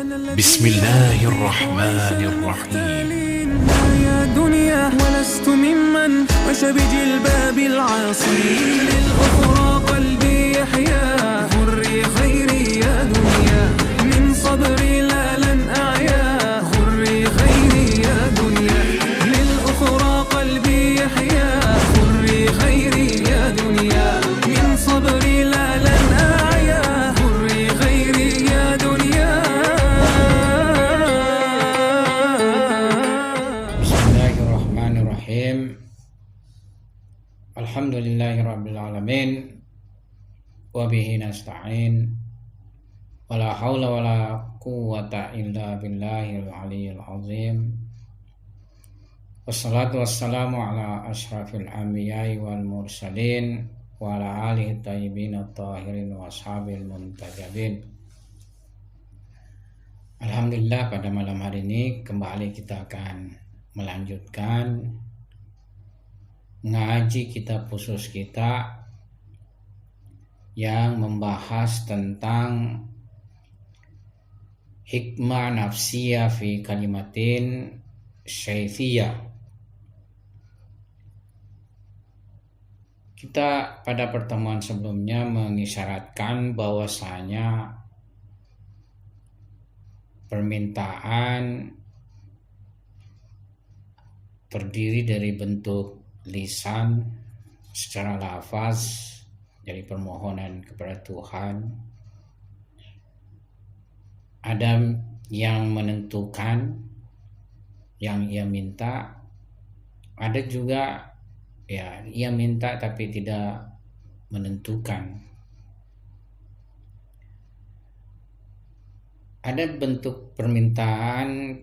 بسم الله الرحمن الرحيم. يا دنيا ولست ممن مشى بجلباب العاصي، للأخرى قلبي يحيا، غري خيري يا دنيا، من صبري لا لن أعيا، غري خيري يا دنيا، للأخرى قلبي يحيا، غري خيري يا دنيا، من صبري لا لن أعيا، غري خيري يا دنيا. Bismillahirrahmanirrahim. Alhamdulillahirrabbilalamin. Wabihi nasta'in. Wala hawla wala quwwata illa billahil aliyyil azim. Wassalatu wassalamu ala ashrafil anbiya'i wal mursalin wa ala alihi tayyibin at-tahirin wa ashabil muntajabin. Alhamdulillah, pada malam hari ini kembali kita akan melanjutkan ngaji kitab khusus kita yang membahas tentang hikmah nafsiyah fi kalimatin syaifiyah. Kita pada pertemuan sebelumnya mengisyaratkan bahwasanya permintaan terdiri dari bentuk lisan secara lafaz, dari permohonan kepada Tuhan. Ada yang menentukan yang ia minta, ada juga ya ia minta tapi tidak menentukan. Ada bentuk permintaan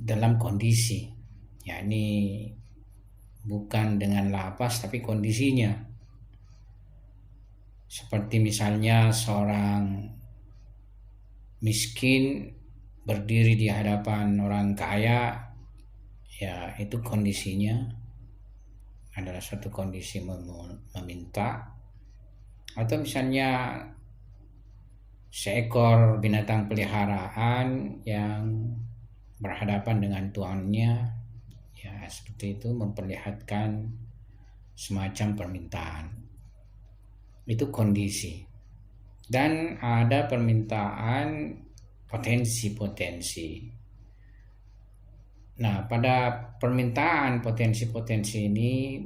dalam kondisi, yakni bukan dengan lafaz tapi kondisinya. Seperti misalnya seorang miskin berdiri di hadapan orang kaya, ya itu kondisinya adalah suatu kondisi meminta. Atau misalnya seekor binatang peliharaan yang berhadapan dengan tuannya, ya seperti itu, memperlihatkan semacam permintaan. Itu kondisi. Dan ada permintaan potensi-potensi. Nah, pada permintaan potensi-potensi ini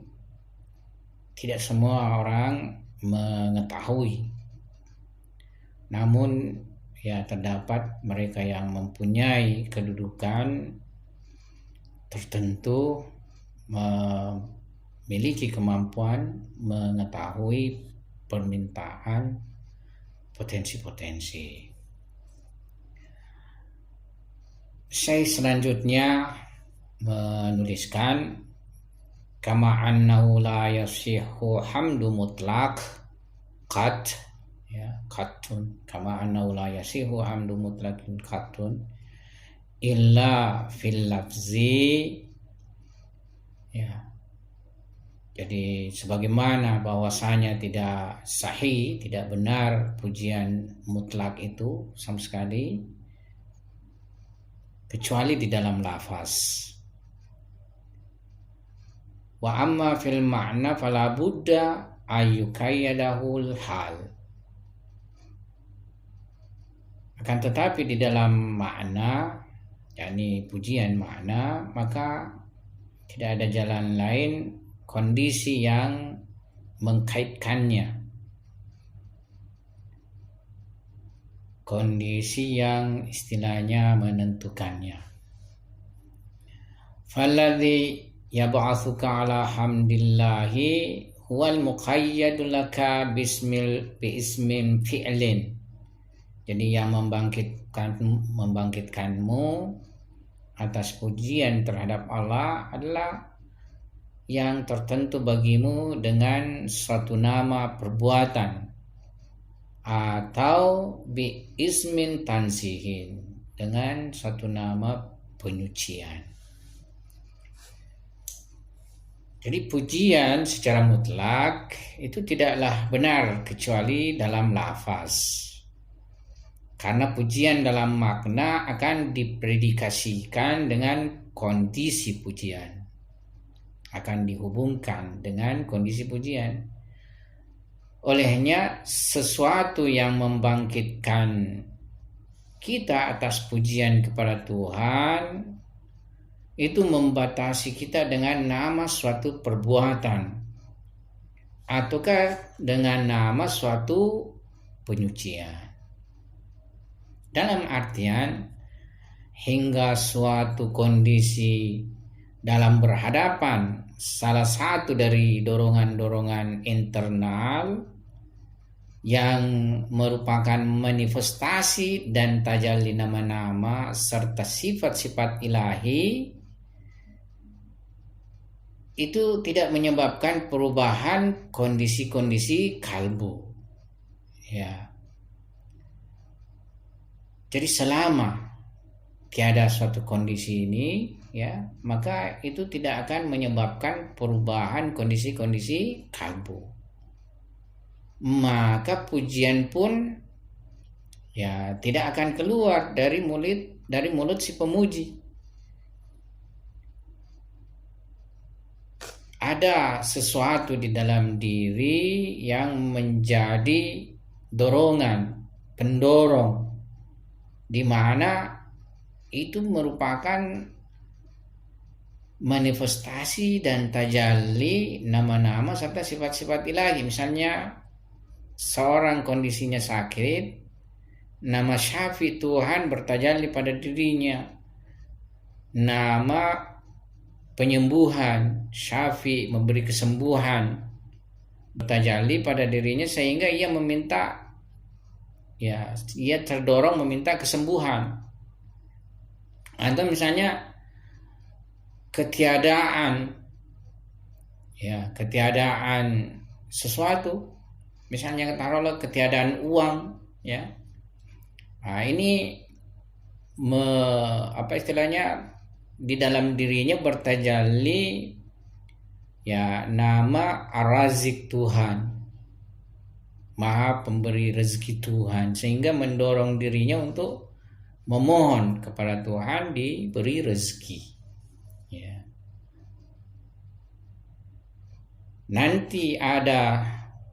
tidak semua orang mengetahui. Namun ya terdapat mereka yang mempunyai kedudukan tertentu, memiliki kemampuan mengetahui permintaan potensi-potensi. Saya selanjutnya menuliskan kama annahu la yasihu hamdu mutlaq qad, ya qatun, kama annahu la yasihu hamdu mutlaqin qatun illa fil lafzi, ya. Jadi sebagaimana bahwasanya tidak sahih, tidak benar pujian mutlak itu sama sekali kecuali di dalam lafaz. Wa amma fil ma'na fala budda ayyukayyadahul hal. Akan tetapi di dalam makna, yakni pujian makna, maka tidak ada jalan lain kondisi yang mengkaitkannya, kondisi yang istilahnya menentukannya. Falladhi yab'atsuka ala hamdillahi huwal muqayyadu laka biismin fi'lin. Jadi yang membangkitkanmu atas pujian terhadap Allah adalah yang tertentu bagimu dengan suatu nama perbuatan atau bi ismin tansihin, dengan suatu nama penyucian. Jadi pujian secara mutlak itu tidaklah benar kecuali dalam lafaz. Karena pujian dalam makna akan dipredikasikan dengan kondisi pujian, akan dihubungkan dengan kondisi pujian. Olehnya sesuatu yang membangkitkan kita atas pujian kepada Tuhan itu membatasi kita dengan nama suatu perbuatan ataukah dengan nama suatu penyucian. Dalam artian hingga suatu kondisi dalam berhadapan salah satu dari dorongan-dorongan internal yang merupakan manifestasi dan tajalli nama-nama serta sifat-sifat ilahi itu tidak menyebabkan perubahan kondisi-kondisi kalbu. Ya. Jadi selama tiada suatu kondisi ini, ya, maka itu tidak akan menyebabkan perubahan kondisi-kondisi kalbu. Maka pujian pun ya tidak akan keluar dari mulut si pemuji. Ada sesuatu di dalam diri yang menjadi dorongan, pendorong, di mana itu merupakan manifestasi dan tajalli nama-nama serta sifat-sifat ilahi. Misalnya seorang kondisinya sakit, nama Syafi Tuhan bertajalli pada dirinya, nama penyembuhan Syafi memberi kesembuhan bertajalli pada dirinya sehingga ia meminta, ya, ia terdorong meminta kesembuhan. Atau misalnya ketiadaan sesuatu, misalnya taruhlah ketiadaan uang, ya. Nah, ini di dalam dirinya bertajalli ya nama Ar-Razik Tuhan, Maha Pemberi rezeki Tuhan, sehingga mendorong dirinya untuk memohon kepada Tuhan diberi rezeki. Ya. Nanti ada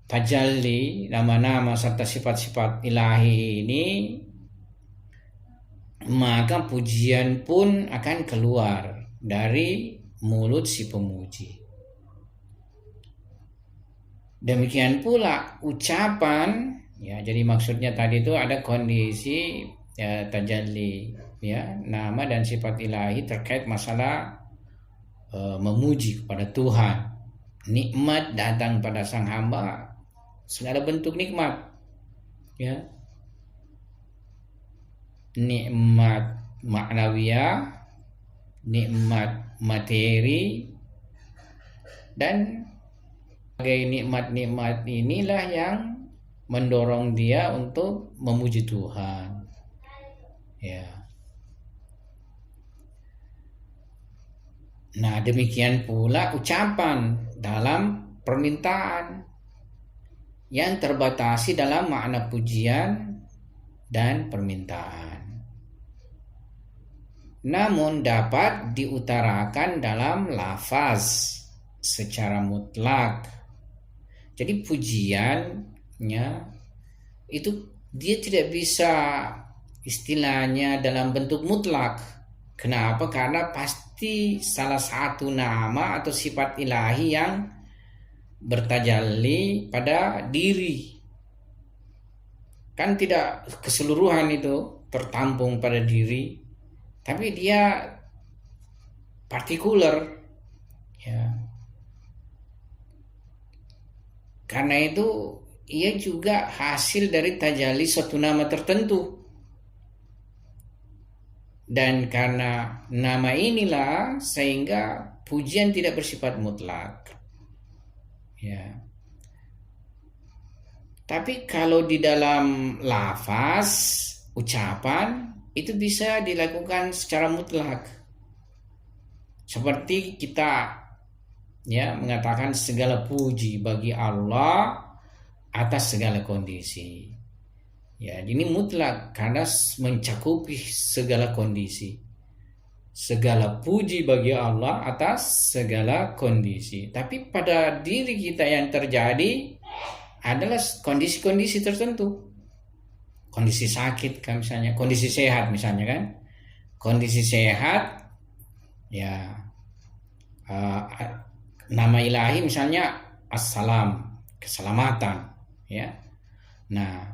tajalli nama-nama serta sifat-sifat ilahi ini, maka pujian pun akan keluar dari mulut si pemuji. Demikian pula ucapan, ya, jadi maksudnya tadi itu ada kondisi ya, tajalli, ya, nama dan sifat ilahi terkait masalah memuji kepada Tuhan. Nikmat datang pada sang hamba, segala bentuk nikmat, ya, nikmat maknawiyah, nikmat materi, dan sebagai nikmat-nikmat inilah yang mendorong dia untuk memuji Tuhan. Ya. Nah, demikian pula ucapan dalam permintaan yang terbatasi dalam makna pujian dan permintaan, namun dapat diutarakan dalam lafaz secara mutlak. Jadi pujiannya itu dia tidak bisa istilahnya dalam bentuk mutlak. Kenapa? Karena pasti salah satu nama atau sifat ilahi yang bertajalli pada diri. Kan tidak keseluruhan itu tertampung pada diri, tapi dia partikular, ya. Karena itu ia juga hasil dari tajalli suatu nama tertentu. Dan karena nama inilah sehingga pujian tidak bersifat mutlak. Ya. Tapi kalau di dalam lafaz, ucapan itu bisa dilakukan secara mutlak. Seperti kita ya mengatakan segala puji bagi Allah atas segala kondisi. Ya, ini mutlak karena mencakupi segala kondisi. Segala puji bagi Allah atas segala kondisi. Tapi pada diri kita yang terjadi adalah kondisi-kondisi tertentu. Kondisi sakit kan misalnya, kondisi sehat misalnya kan. Kondisi sehat ya nama ilahi misalnya assalam, keselamatan ya. Nah,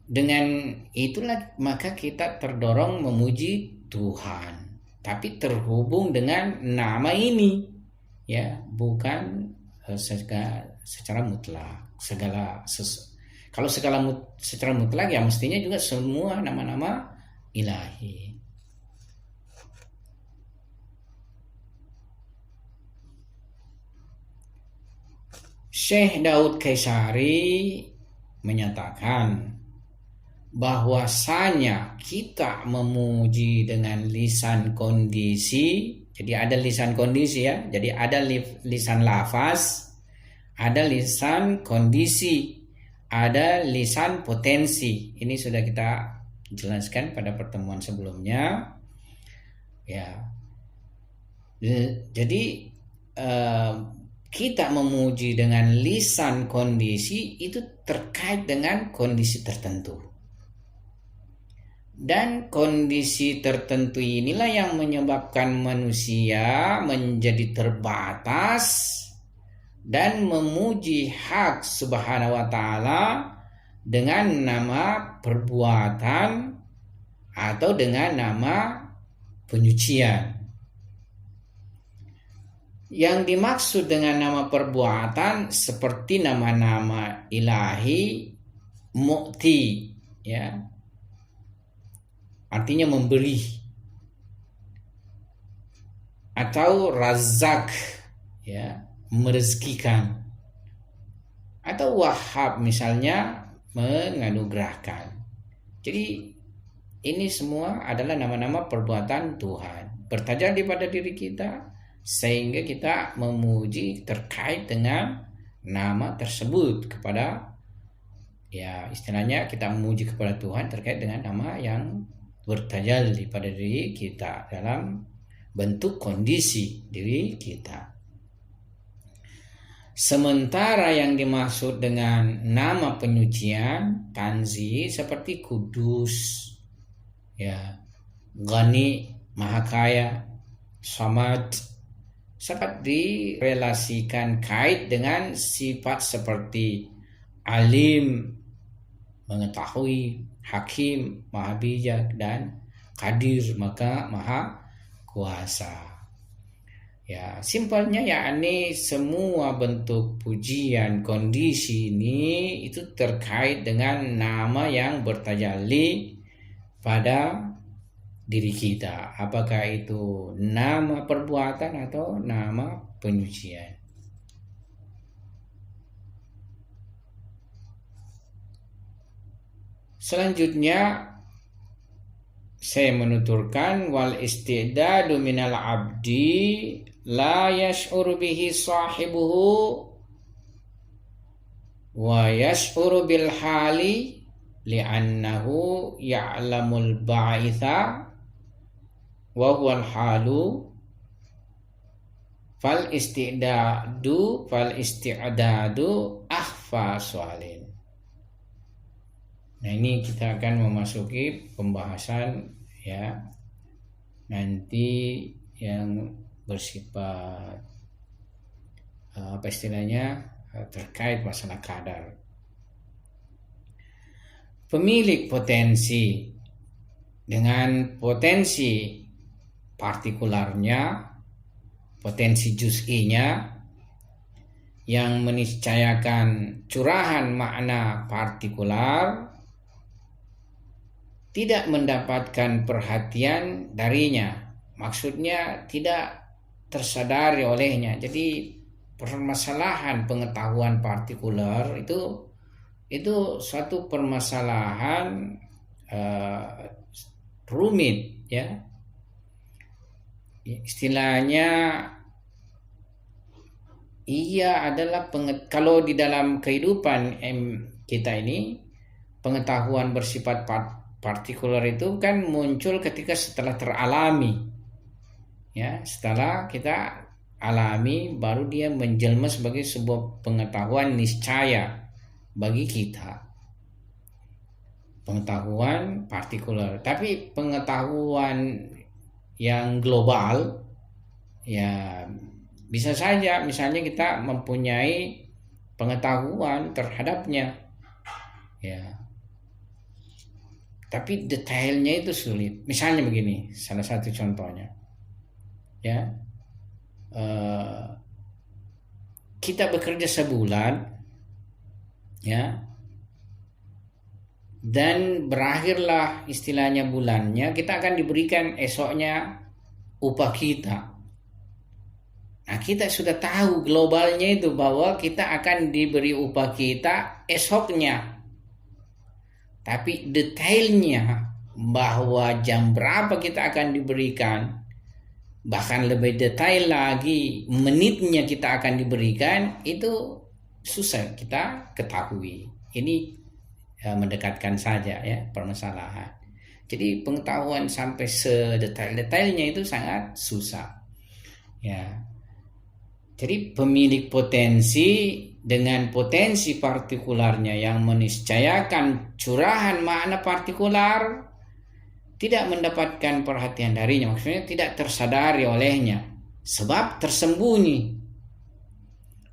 dengan itulah maka kita terdorong memuji Tuhan, tapi terhubung dengan nama ini ya, bukan secara mutlak. Kalau secara mutlak ya mestinya juga semua nama-nama ilahi. Syekh Daud Kaisari menyatakan bahwasanya kita memuji dengan lisan kondisi. Jadi ada lisan kondisi ya. Jadi ada lisan lafaz, ada lisan kondisi, ada lisan potensi. Ini sudah kita jelaskan pada pertemuan sebelumnya. Ya. Jadi kita memuji dengan lisan kondisi itu terkait dengan kondisi tertentu. Dan kondisi tertentu inilah yang menyebabkan manusia menjadi terbatas dan memuji hak Subhanahu wa ta'ala dengan nama perbuatan atau dengan nama penyucian. Yang dimaksud dengan nama perbuatan seperti nama-nama ilahi, mu'ti ya, artinya memberi, atau razak ya, merezekikan, atau wahab misalnya menganugerahkan. Jadi ini semua adalah nama-nama perbuatan Tuhan bertajalli pada diri kita, sehingga kita memuji terkait dengan nama tersebut kepada, ya istilahnya kita memuji kepada Tuhan terkait dengan nama yang bertajalli pada diri kita dalam bentuk kondisi diri kita. Sementara yang dimaksud dengan nama penyucian tanzih seperti kudus ya, Ghani, Maha Kaya, Samad, sangat direlasikan kait dengan sifat seperti alim, mengetahui, hakim, maha bijak, dan qadir, maka maha kuasa. Ya, simpelnya yakni semua bentuk pujian kondisi ini itu terkait dengan nama yang bertajalli pada diri kita, apakah itu nama perbuatan atau nama penyucian. Selanjutnya saya menuturkan wal istidadu minal abdi la yash'uru bihi sahibuhu wa yash'uru bil hali li'annahu ya'lamul ba'itha wa huwal halu fal istidadu akhfa soalin. Nah, ini kita akan memasuki pembahasan ya nanti yang bersifat apa istilahnya terkait masalah qadar. Pemilik potensi dengan potensi partikularnya, potensi juz'inya yang meniscayakan curahan makna partikular tidak mendapatkan perhatian darinya, maksudnya tidak tersadari olehnya. Jadi permasalahan pengetahuan partikular itu suatu permasalahan rumit ya. Istilahnya ia adalah kalau di dalam kehidupan kita ini pengetahuan bersifat partikular itu kan muncul ketika setelah teralami. Ya, setelah kita alami baru dia menjelma sebagai sebuah pengetahuan niscaya bagi kita. Pengetahuan partikular, tapi pengetahuan yang global ya bisa saja misalnya kita mempunyai pengetahuan terhadapnya ya, tapi detailnya itu sulit. Misalnya begini, salah satu contohnya ya, kita bekerja sebulan ya, dan berakhirlah istilahnya bulannya, kita akan diberikan esoknya upah kita. Nah, kita sudah tahu globalnya itu bahwa kita akan diberi upah kita esoknya. Tapi detailnya bahwa jam berapa kita akan diberikan, bahkan lebih detail lagi menitnya kita akan diberikan, itu susah kita ketahui. Ini mendekatkan saja ya permasalahan. Jadi pengetahuan sampai sedetail-detailnya itu sangat susah. Ya. Jadi pemilik potensi dengan potensi partikularnya yang meniscayakan curahan makna partikular tidak mendapatkan perhatian darinya, maksudnya tidak tersadari olehnya sebab tersembunyi.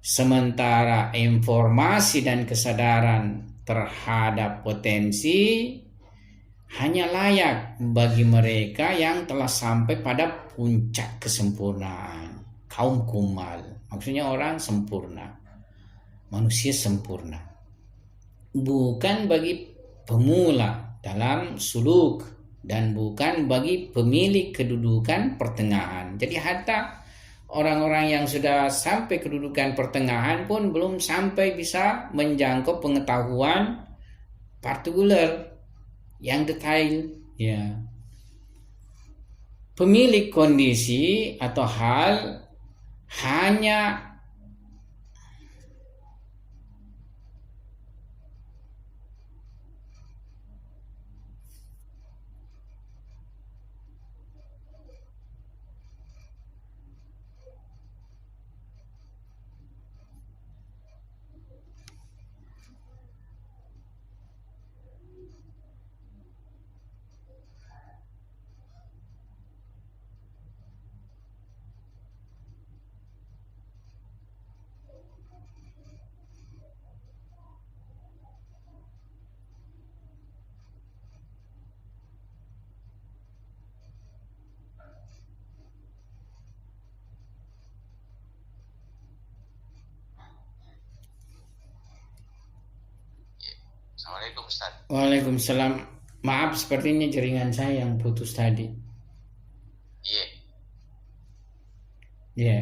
Sementara informasi dan kesadaran terhadap potensi hanya layak bagi mereka yang telah sampai pada puncak kesempurnaan, kaum kumal, maksudnya orang sempurna, manusia sempurna, bukan bagi pemula dalam suluk dan bukan bagi pemilik kedudukan pertengahan. Jadi hatta orang-orang yang sudah sampai kedudukan pertengahan pun belum sampai bisa menjangkau pengetahuan partikular yang detail ya. Pemilik kondisi atau hal hanya Assalamualaikum Ustaz. Waalaikumsalam. Maaf, sepertinya jaringan saya yang putus tadi. Iya. Ya,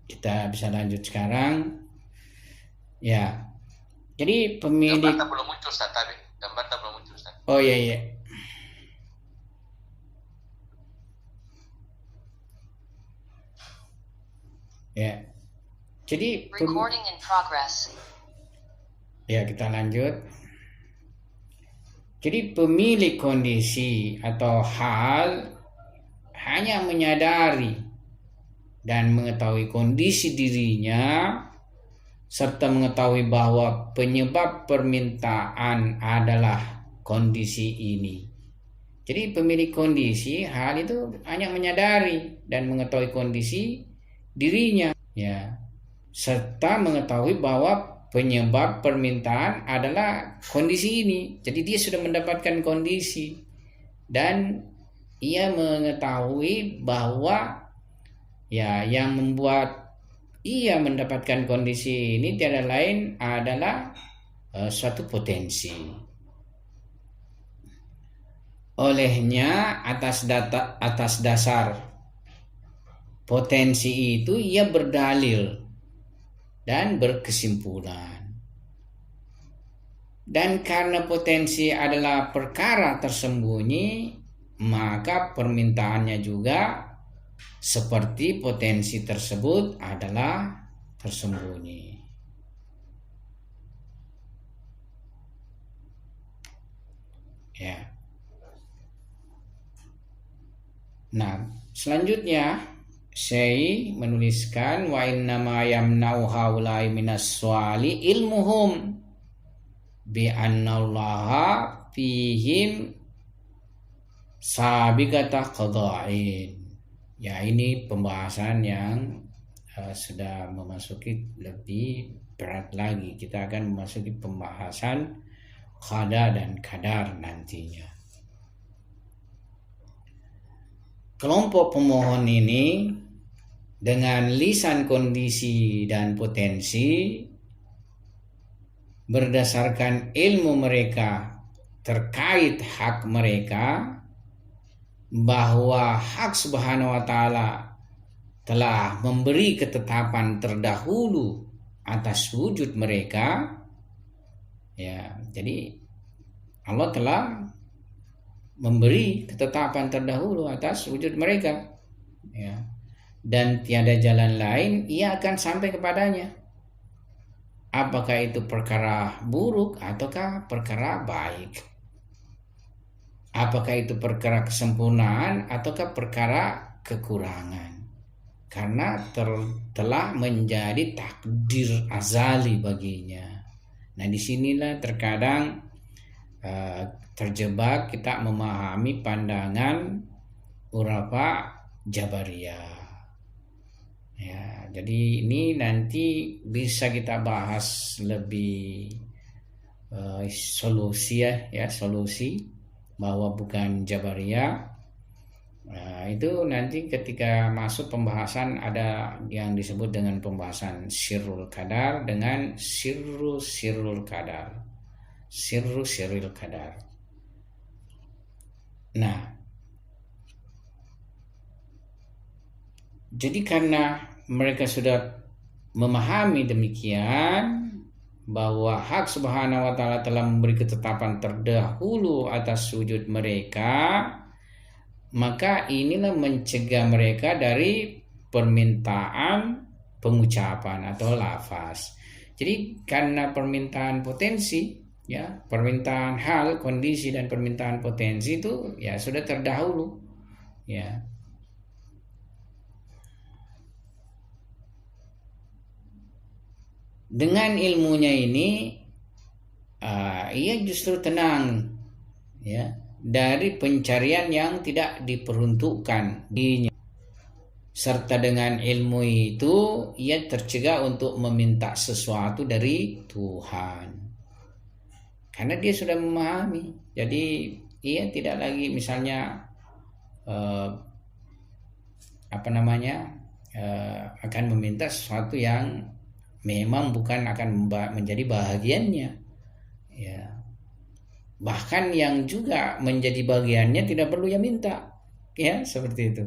kita bisa lanjut sekarang. Ya, jadi pemilik. Gambar belum muncul Ustaz tadi. Gambar belum muncul Ustaz. Oh iya. Ya, jadi Recording in progress. ya kita lanjut. Jadi pemilik kondisi atau hal hanya menyadari dan mengetahui kondisi dirinya serta mengetahui bahwa penyebab permintaan adalah kondisi ini. Jadi pemilik kondisi hal itu hanya menyadari dan mengetahui kondisi dirinya ya, serta mengetahui bahwa penyebab permintaan adalah kondisi ini. Jadi dia sudah mendapatkan kondisi dan ia mengetahui bahwa ya yang membuat ia mendapatkan kondisi ini tiada lain adalah suatu potensi. Olehnya atas dasar potensi itu ia berdalil dan berkesimpulan. Dan karena potensi adalah perkara tersembunyi, maka permintaannya juga seperti potensi tersebut adalah tersembunyi. Ya. Nah, selanjutnya Syekh menuliskan wa innama yamna'u haula'i minas suali ilmuhum bi annallaha fihim sabiqata qada'in. Ya, ini pembahasan yang sudah memasuki lebih berat lagi. Kita akan memasuki pembahasan qada dan qadar nantinya. Kelompok pemohon ini dengan lisan kondisi dan potensi berdasarkan ilmu mereka terkait hak mereka, bahwa hak Subhanahu wa Ta'ala telah memberi ketetapan terdahulu atas wujud mereka. Ya, jadi Allah telah memberi ketetapan terdahulu atas wujud mereka, ya, dan tiada jalan lain ia akan sampai kepadanya, apakah itu perkara buruk ataukah perkara baik, apakah itu perkara kesempurnaan ataukah perkara kekurangan, karena telah menjadi takdir azali baginya. Nah, disinilah terkadang terjebak kita memahami pandangan urapa Jabariyah. Ya, jadi ini nanti bisa kita bahas lebih solusi solusi bahwa bukan Jabariyah. Itu nanti ketika masuk pembahasan ada yang disebut dengan pembahasan sirrul qadar dengan sirrul qadar. Sirrul qadar. Nah, jadi karena mereka sudah memahami demikian bahwa hak Subhanahu wa Ta'ala telah memberi ketetapan terdahulu atas wujud mereka, maka inilah mencegah mereka dari permintaan pengucapan atau lafaz. Jadi karena permintaan potensi, ya, permintaan hal, kondisi dan permintaan potensi itu ya sudah terdahulu, ya. Dengan ilmunya ini ia justru tenang, ya, dari pencarian yang tidak diperuntukkan dirinya. Serta dengan ilmu itu ia tercegah untuk meminta sesuatu dari Tuhan. Karena dia sudah memahami, jadi ia tidak lagi misalnya akan meminta sesuatu yang memang bukan akan menjadi bahagiannya, ya. Bahkan yang juga menjadi bagiannya tidak perlu ia minta, ya, seperti itu.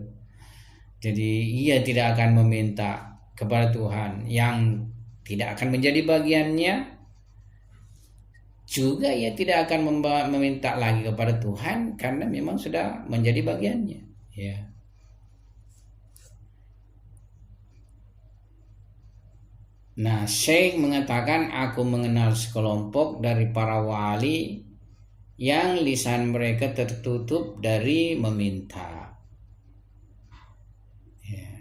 Jadi ia tidak akan meminta kepada Tuhan yang tidak akan menjadi bagiannya. Juga ia tidak akan meminta lagi kepada Tuhan karena memang sudah menjadi bagiannya, ya. Nah, Syekh mengatakan, aku mengenal sekelompok dari para wali yang lisan mereka tertutup dari meminta. Ya.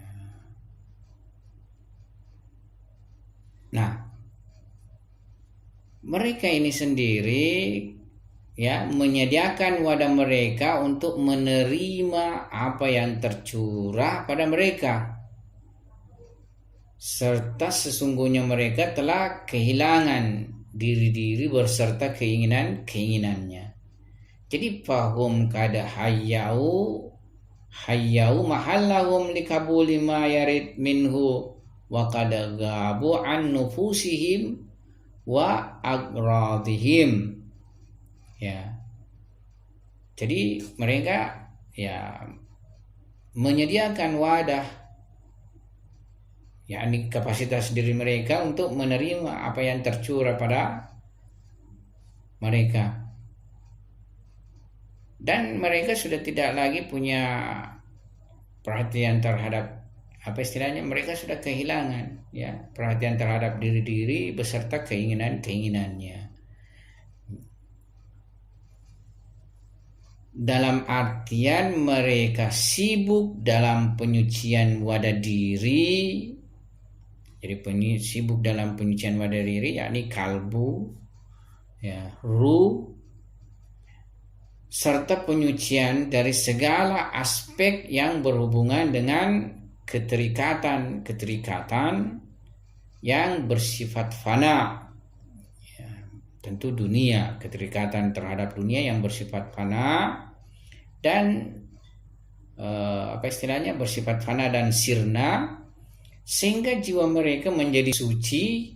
Nah, mereka ini sendiri, ya, menyediakan wadah mereka untuk menerima apa yang tercurah pada mereka, serta sesungguhnya mereka telah kehilangan diri-diri berserta keinginan-keinginannya. Jadi fahum kada hayyau mahallahum likabuli ma yarid minhu wa kada gabu an nufusihim wa agradihim, ya. Jadi mereka, ya, menyediakan wadah, yakni kapasitas diri mereka untuk menerima apa yang tercurah pada mereka, dan mereka sudah tidak lagi punya perhatian terhadap mereka sudah kehilangan, ya, perhatian terhadap diri-diri beserta keinginan-keinginannya. dalam artian mereka sibuk dalam penyucian wadah diri. Jadi sibuk dalam penyucian wadah diri, yakni kalbu, ya, ruh, serta penyucian dari segala aspek yang berhubungan dengan keterikatan yang bersifat fana. Tentu dunia, keterikatan terhadap dunia yang bersifat fana dan bersifat fana dan sirna, sehingga jiwa mereka menjadi suci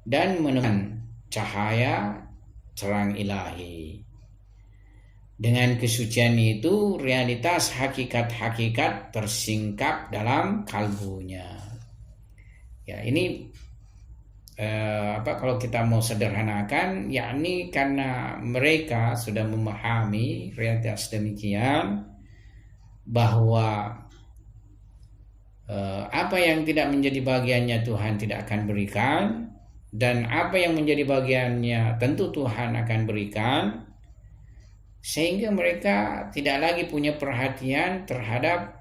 dan menemukan cahaya terang ilahi. Dengan kesucian itu, realitas hakikat-hakikat tersingkap dalam kalbunya. Ya, ini kalau kita mau sederhanakan, yakni karena mereka sudah memahami realitas demikian, bahwa apa yang tidak menjadi bagiannya Tuhan tidak akan berikan, dan apa yang menjadi bagiannya tentu Tuhan akan berikan, sehingga mereka tidak lagi punya perhatian terhadap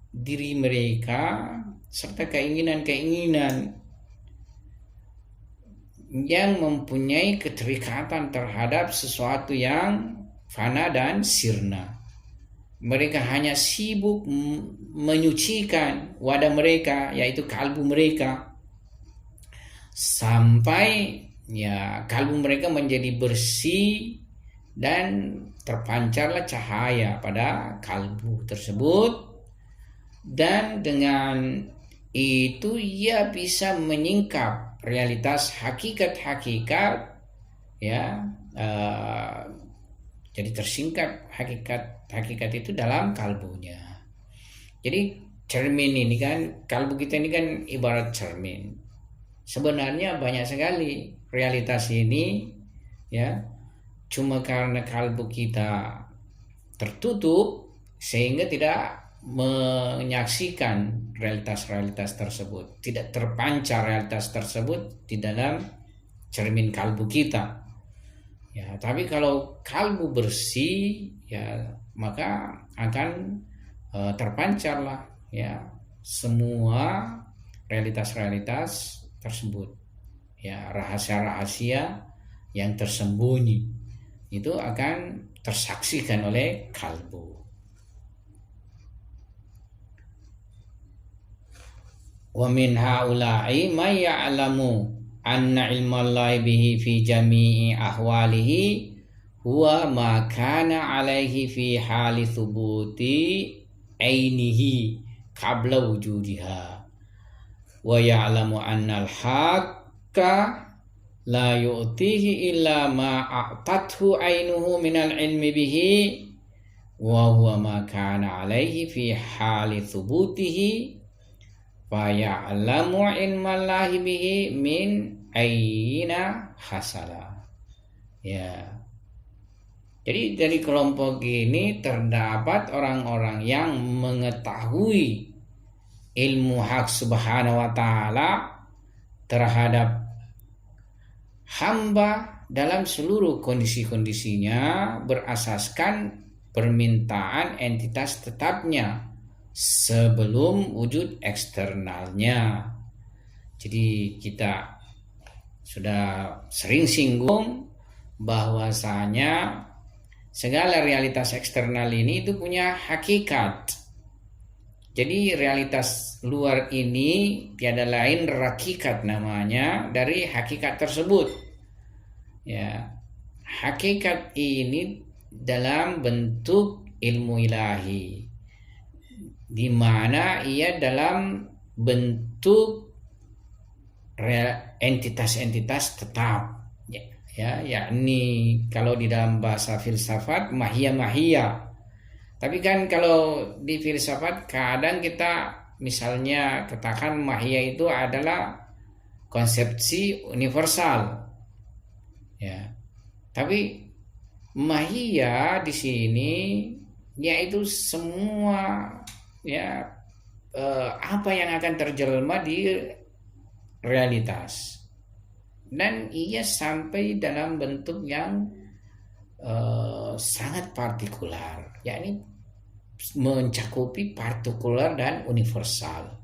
diri mereka serta keinginan-keinginan yang mempunyai keterikatan terhadap sesuatu yang fana dan sirna. Mereka hanya sibuk menyucikan wadah mereka, yaitu kalbu mereka, sampai kalbu mereka menjadi bersih dan terpancarlah cahaya pada kalbu tersebut, dan dengan itu ia bisa menyingkap realitas hakikat-hakikat, jadi tersingkap hakikat itu dalam kalbunya. Jadi cermin ini kan, kalbu kita ini kan ibarat cermin. Sebenarnya banyak sekali realitas ini, cuma karena kalbu kita tertutup sehingga tidak menyaksikan realitas-realitas tersebut, tidak terpancar realitas tersebut di dalam cermin kalbu kita. Tapi kalau kalbu bersih, maka akan terpancarlah semua realitas-realitas tersebut. Rahasia-rahasia yang tersembunyi itu akan tersaksikan oleh kalbu. Wa min haula'i may ya'lamu anna ilmallahi bihi fi jami'i ahwalihi huwa ma kana alaihi fi hali thubuti ainihi qabla wujudiha wa ya'lamu anna al-haqqa la yu'tihi illa ma a'tathu ainuhu minal ilmi bihi wa huwa ma kana alaihi fi hali thubutihi fa ya'lamu ilmallahi bihi min aina hasala. Jadi dari kelompok ini terdapat orang-orang yang mengetahui ilmu hak subhanahu wa ta'ala terhadap hamba dalam seluruh kondisi-kondisinya berasaskan permintaan entitas tetapnya sebelum wujud eksternalnya. Jadi kita sudah sering singgung bahwasanya segala realitas eksternal ini itu punya hakikat. Jadi realitas luar ini tiada lain rakikat namanya dari hakikat tersebut. Hakikat ini dalam bentuk ilmu ilahi, di mana ia dalam bentuk entitas-entitas tetap, yakni kalau di dalam bahasa filsafat mahia. Tapi kan kalau di filsafat kadang kita misalnya katakan mahia itu adalah konsepsi universal, tapi mahia di sini yaitu semua apa yang akan terjelma di realitas, dan ia sampai dalam bentuk yang sangat partikular, yakni mencakupi partikular dan universal.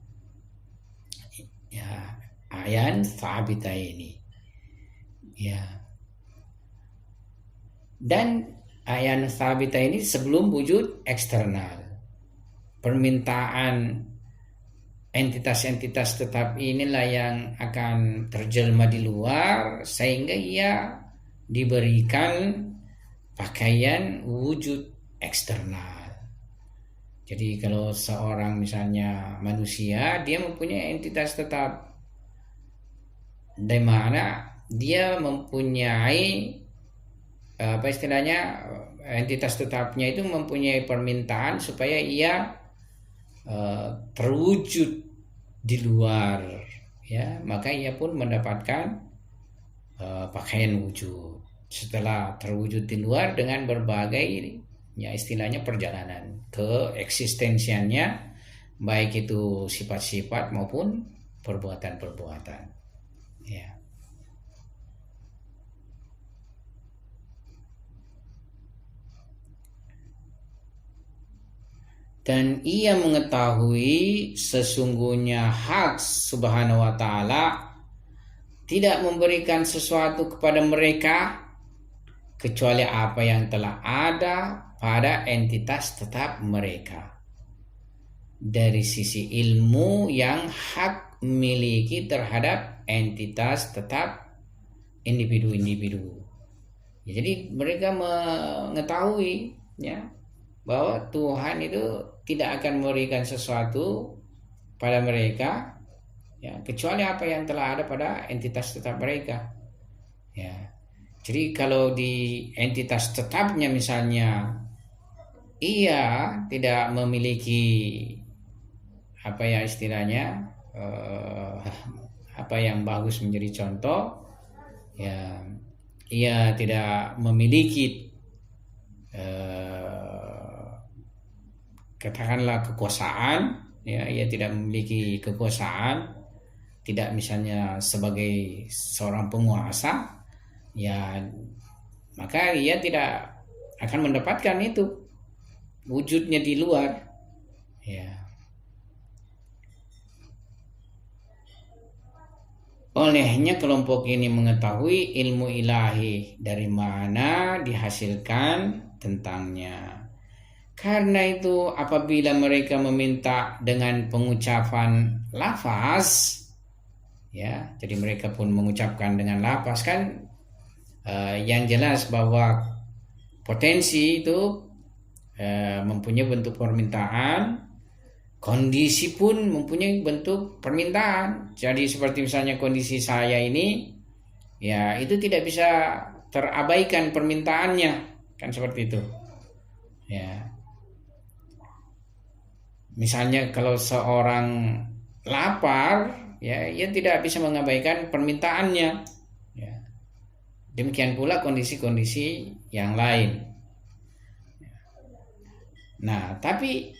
Ya, ayan thabita ini. Ya. Dan ayan thabita ini sebelum wujud eksternal. Permintaan entitas-entitas tetap inilah yang akan terjelma di luar sehingga ia diberikan pakaian wujud eksternal. Jadi kalau seorang misalnya manusia, dia mempunyai entitas tetap, di mana dia mempunyai apa istilahnya, entitas tetapnya itu mempunyai permintaan supaya ia terwujud di luar, ya, maka ia pun mendapatkan pakaian wujud setelah terwujud di luar dengan berbagai, ya, istilahnya perjalanan keeksistensiannya, baik itu sifat-sifat maupun perbuatan-perbuatan, ya. Dan ia mengetahui sesungguhnya hak Subhanahu wa ta'ala tidak memberikan sesuatu kepada mereka kecuali apa yang telah ada pada entitas tetap mereka dari sisi ilmu yang hak miliki terhadap entitas tetap individu-individu. Ya, jadi mereka mengetahui, ya, bahwa Tuhan itu tidak akan memberikan sesuatu pada mereka, ya, kecuali apa yang telah ada pada entitas tetap mereka, ya. Jadi kalau di entitas tetapnya misalnya ia tidak memiliki apa ya istilahnya, apa yang bagus menjadi contoh, ya, ia tidak memiliki katakanlah kekuasaan, ya, ia tidak memiliki kekuasaan, tidak misalnya sebagai seorang penguasa, ya, maka ia tidak akan mendapatkan itu wujudnya di luar, ya. Olehnya kelompok ini mengetahui ilmu ilahi dari mana dihasilkan tentangnya. Karena itu apabila mereka meminta dengan pengucapan lafaz, ya, jadi mereka pun mengucapkan dengan lafaz, kan yang jelas bahwa potensi itu mempunyai bentuk permintaan, kondisi pun mempunyai bentuk permintaan. Jadi seperti misalnya kondisi saya ini, ya, itu tidak bisa terabaikan permintaannya, kan seperti itu, ya. Misalnya kalau seorang lapar, ya, ia tidak bisa mengabaikan permintaannya, ya. Demikian pula kondisi-kondisi yang lain. Nah, tapi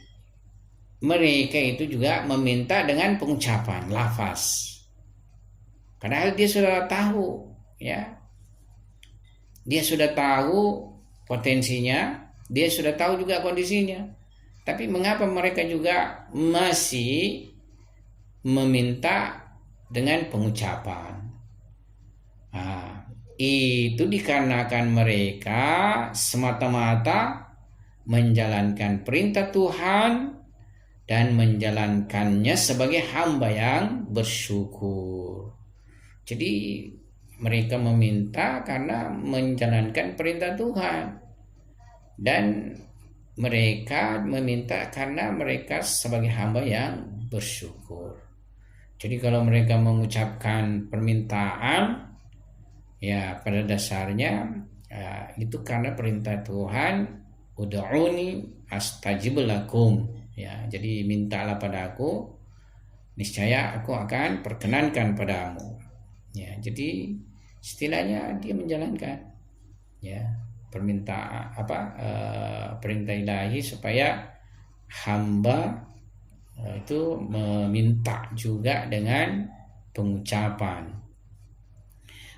mereka itu juga meminta dengan pengucapan lafaz. Padahal dia sudah tahu, ya. Dia sudah tahu potensinya, dia sudah tahu juga kondisinya. Tapi mengapa mereka juga masih meminta dengan pengucapan? Nah, itu dikarenakan mereka semata-mata menjalankan perintah Tuhan dan menjalankannya sebagai hamba yang bersyukur. Jadi mereka meminta karena menjalankan perintah Tuhan, dan mereka meminta karena mereka sebagai hamba yang bersyukur. Jadi kalau mereka mengucapkan permintaan, ya, pada dasarnya itu karena perintah Tuhan, ud'uni astajib lakum, ya. Jadi mintalah padaku, niscaya aku akan perkenankan padamu, ya. Jadi istilahnya dia menjalankan, ya, permintaan perintah ilahi supaya hamba itu meminta juga dengan pengucapan.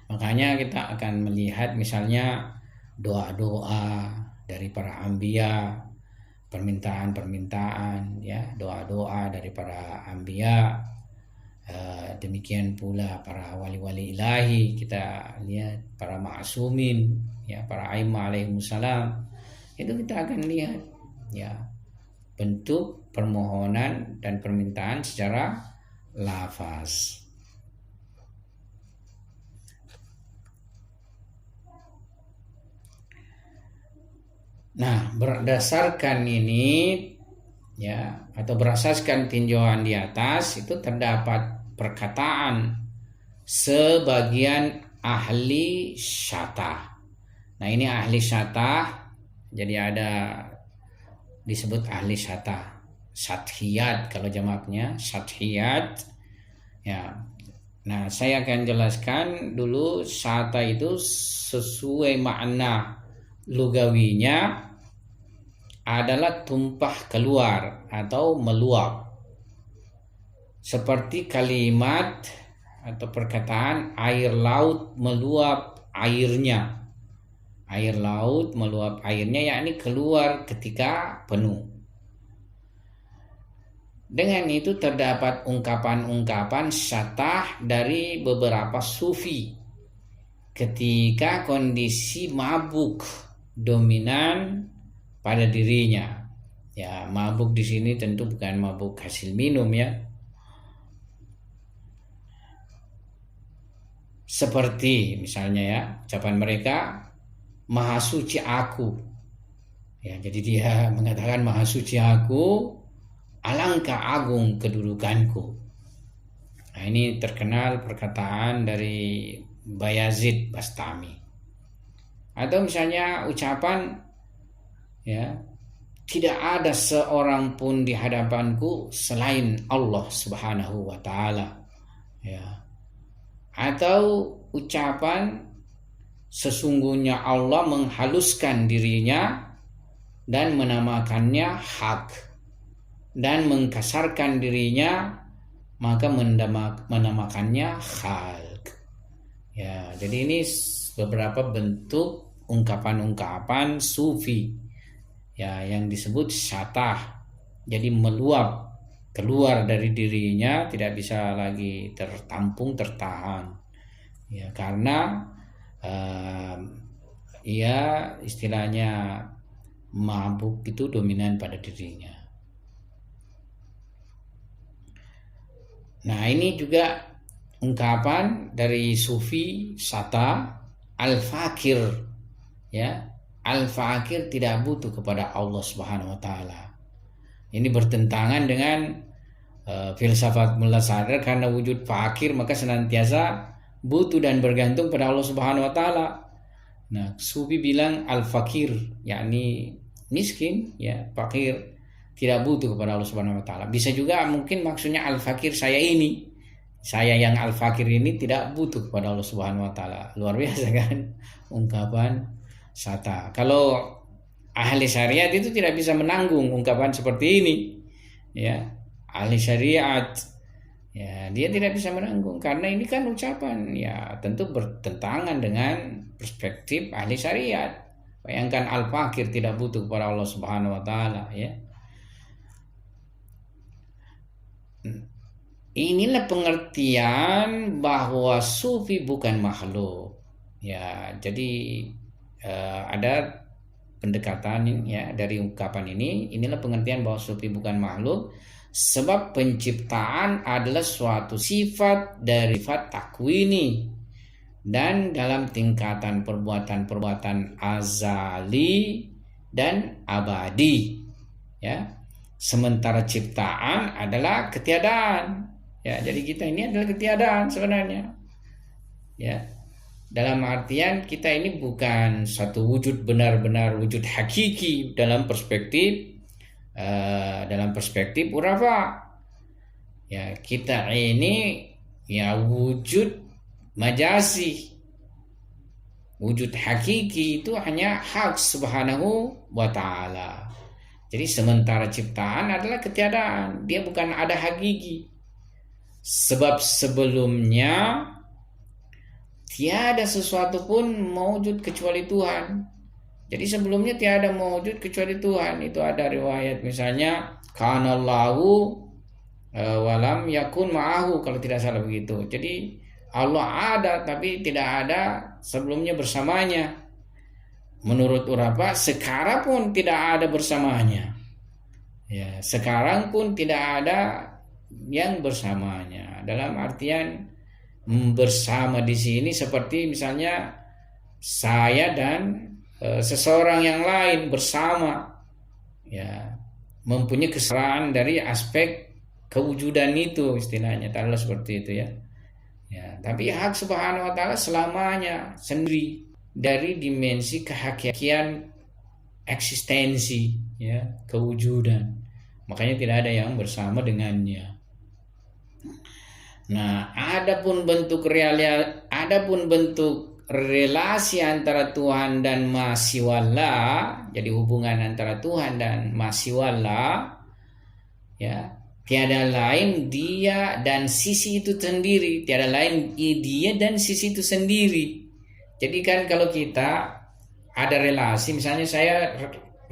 Makanya kita akan melihat misalnya doa-doa dari para anbiya, permintaan-permintaan, ya, doa-doa dari para anbiya. Demikian pula para wali-wali ilahi, kita lihat para ma'sumin, ya, para a'immah alaihimussalam, itu kita akan lihat, ya, bentuk permohonan dan permintaan secara lafaz. Nah, berdasarkan ini, ya, atau berasaskan tinjauan di atas, itu terdapat perkataan sebagian ahli syatah. Nah, ini ahli syatah, jadi ada disebut ahli syatah, sathiyat kalau jamaknya, sathiyat, ya. Nah, saya akan jelaskan dulu syatah itu sesuai makna lugawinya adalah tumpah keluar atau meluap. Seperti kalimat atau perkataan air laut meluap airnya. Air laut meluap airnya, yakni keluar ketika penuh. Dengan itu terdapat ungkapan-ungkapan syatah dari beberapa sufi ketika kondisi mabuk dominan pada dirinya. Ya, mabuk di sini tentu bukan mabuk hasil minum, ya. Seperti misalnya, ya, ucapan mereka, Maha suci aku. Ya, jadi dia mengatakan Maha suci aku, alangkah agung kedudukanku. Nah, ini terkenal perkataan dari Bayazid Bastami. Atau misalnya ucapan, ya, tidak ada seorang pun di hadapanku selain Allah Subhanahu wa taala. Ya. Atau ucapan sesungguhnya Allah menghaluskan dirinya dan menamakannya hak, dan mengkasarkan dirinya maka menamakannya khalq. Ya, jadi ini beberapa bentuk ungkapan-ungkapan sufi, ya, yang disebut syatah. Jadi meluap keluar dari dirinya, tidak bisa lagi tertampung, tertahan, ya, karena ya, istilahnya mabuk itu dominan pada dirinya. Nah, ini juga ungkapan dari sufi syatah al-fakir, ya. Al-fakir tidak butuh kepada Allah Subhanahu wa taala. Ini bertentangan dengan filsafat Mullah Sadar, karena wujud fakir maka senantiasa butuh dan bergantung pada Allah Subhanahu wa taala. Nah, sufi bilang al-fakir, yakni miskin, ya, fakir, tidak butuh kepada Allah Subhanahu wa taala. Bisa juga mungkin maksudnya al-fakir saya ini. Saya yang al-fakir ini tidak butuh kepada Allah Subhanahu wa taala. Luar biasa kan ungkapan syatah. Kalau ahli syariat itu tidak bisa menanggung ungkapan seperti ini. Ya, ahli syariat, ya, dia tidak bisa menanggung karena ini kan ucapan, ya, tentu bertentangan dengan perspektif ahli syariat. Bayangkan al-fakir tidak butuh kepada Allah Subhanahu wa taala, ya. Inilah pengertian bahwa sufi bukan makhluk. Ya, jadi ada pendekatan, ya, dari ungkapan ini. Inilah pengertian bahwa sufi bukan makhluk, sebab penciptaan adalah suatu sifat dari sifat takwini, dan dalam tingkatan perbuatan-perbuatan azali dan abadi, ya. Sementara ciptaan adalah ketiadaan. Ya, jadi kita ini adalah ketiadaan sebenarnya. Ya. Dalam artian kita ini bukan satu wujud benar-benar wujud hakiki dalam perspektif urafa. Ya, kita ini, ya, wujud majazi. Wujud hakiki itu hanya hak Subhanahu wa taala. Jadi sementara ciptaan adalah ketiadaan, dia bukan ada hakiki. Sebab sebelumnya tiada sesuatu pun mewujud kecuali Tuhan. Jadi sebelumnya tiada mewujud kecuali Tuhan. Itu ada riwayat misalnya kanallahu walam yakun ma'ahu, kalau tidak salah begitu. Jadi Allah ada tapi tidak ada sebelumnya bersamanya. Menurut Urapa sekarang pun tidak ada bersamanya. Ya, sekarang pun tidak ada yang bersamanya. Dalam artian bersama di sini seperti misalnya saya dan seseorang yang lain bersama, ya, mempunyai kesetaraan dari aspek kewujudan itu, istilahnya taala seperti itu ya. Ya, tapi hak Subhanahu wa taala selamanya sendiri dari dimensi kehakikian eksistensi, ya, kewujudan. Makanya tidak ada yang bersama dengannya. Nah, adapun bentuk relasi antara Tuhan dan Masiwala, jadi hubungan antara Tuhan dan Masiwala, ya, tiada lain dia dan sisi itu sendiri, tiada lain dia dan sisi itu sendiri. Jadi kan kalau kita ada relasi, misalnya saya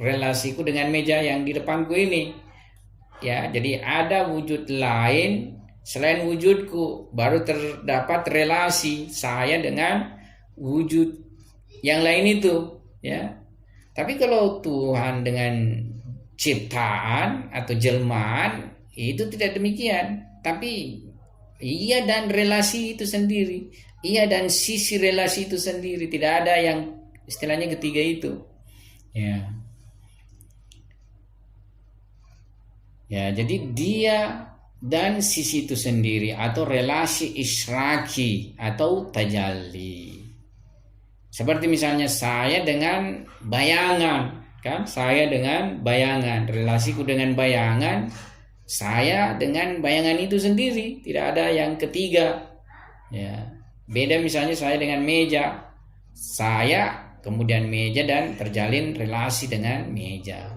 relasiku dengan meja yang di depanku ini, ya, jadi ada wujud lain selain wujudku, baru terdapat relasi saya dengan wujud yang lain itu, ya. Tapi kalau Tuhan dengan ciptaan atau jelmaan itu tidak demikian, tapi ia dan relasi itu sendiri, ia dan sisi relasi itu sendiri, tidak ada yang istilahnya ketiga itu, ya. Ya, jadi dia dan sisi itu sendiri atau relasi isyraki atau tajalli. Seperti misalnya saya dengan bayangan, kan? Saya dengan bayangan, relasiku dengan bayangan, saya dengan bayangan itu sendiri, tidak ada yang ketiga. Ya. Beda misalnya saya dengan meja, saya kemudian meja dan terjalin relasi dengan meja.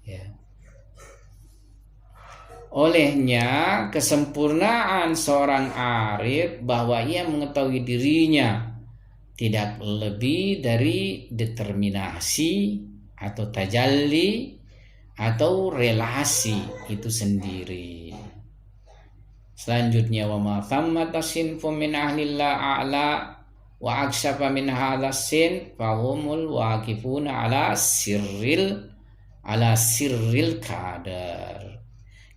Ya. Olehnya kesempurnaan seorang arif bahwa ia mengetahui dirinya tidak lebih dari determinasi atau tajalli atau relasi itu sendiri. Selanjutnya wa ma thammata sinfun min ahlillah a'la wa akshafa min hadha sin fahumul waqifuna ala sirril qadar.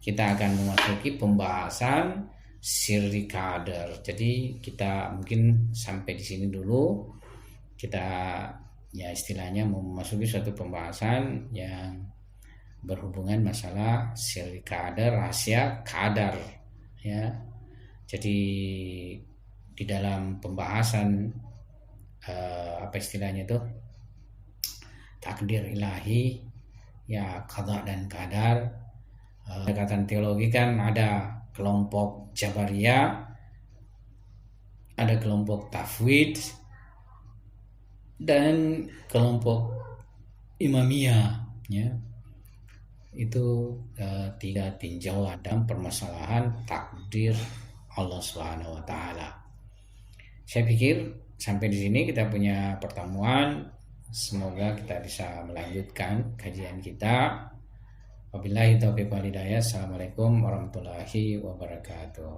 Kita akan memasuki pembahasan sirri qadar. Jadi kita mungkin sampai di sini dulu. Kita ya istilahnya memasuki suatu pembahasan yang berhubungan masalah sirri qadar, rahasia qadar, ya. Jadi di dalam pembahasan apa istilahnya itu takdir ilahi, ya, qada dan qadar. Pendekatan teologi kan ada kelompok Jabariyah, ada kelompok Tafwid, dan kelompok Imamiyah, ya. Itu tiga tinjau dalam permasalahan takdir Allah Subhanahu wa taala. Saya pikir sampai di sini kita punya pertemuan. Semoga kita bisa melanjutkan kajian kita. Wabillahi taufiq wal hidayah. Assalamualaikum warahmatullahi wabarakatuh.